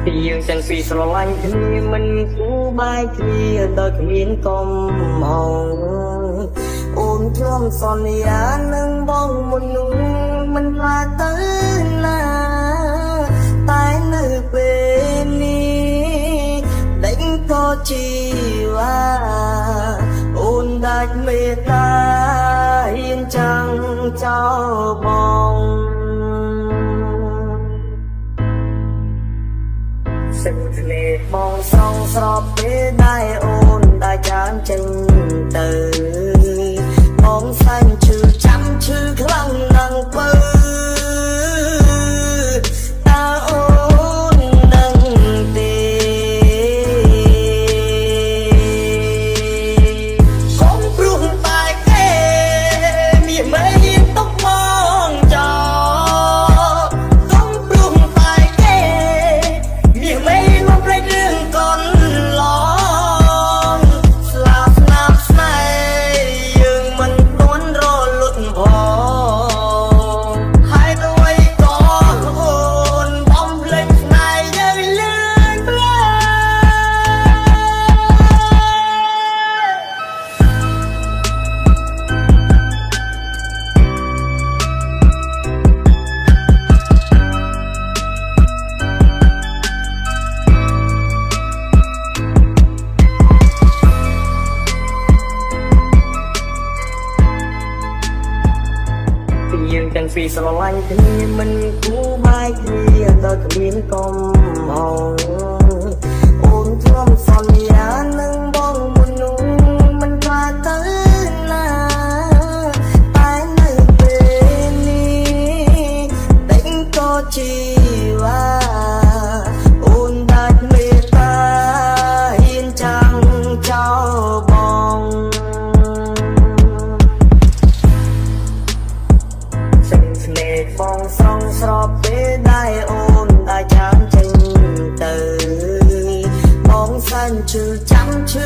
យើងទាំងពីរស្រឡាញ់គ្នាមិនគូបាយគ្នាដោយគ្មានកំហងអូនធ្លាប់សន្យានឹងបងមុននោះមិនខ្លាចទៅណាតែនៅពេលនេះដេញក៏ជីវ៉ាអូនដាច់មេត្តាហ៊ានចាំងចោលបងសិនស្នេហ៍បងស្រងស្របពេលដែលអូនដែលចាំចេញទៅបងសែនឈឺចាំឈឺខ្លាំងណាស់បើតើអូនដឹងទេកុំព្រោះតែគេមានមិនទុកមកចោលកុំព្រោះតែគេមានមិនមកប្រេករឿងកូនឡងស្លាប់ស្នាប់ស្នេហ៍យើងមិនទាន់រលត់ផងហើយទៅអ្វីក៏អូនបំភ្លេចស្នេហ៍យើងលឿនផ្លាយើងទាំងពីរស្រឡាញ់គ្នាមិនគូបាយគ្នាដោយគ្មានកំហងអូនធ្លាប់សន្យានឹងបងមុននោះមិនខ្លាចទៅណាតែនៅពេលនេះដេញក៏ជីវ៉ាអូនដាច់មេត្តាហ៊ានចាំងចោលបងស្នេហ៍បងស្រងស្របពេលដែលអូនដែលចាំចេញទៅបងសែនឈឺចាំឈឺ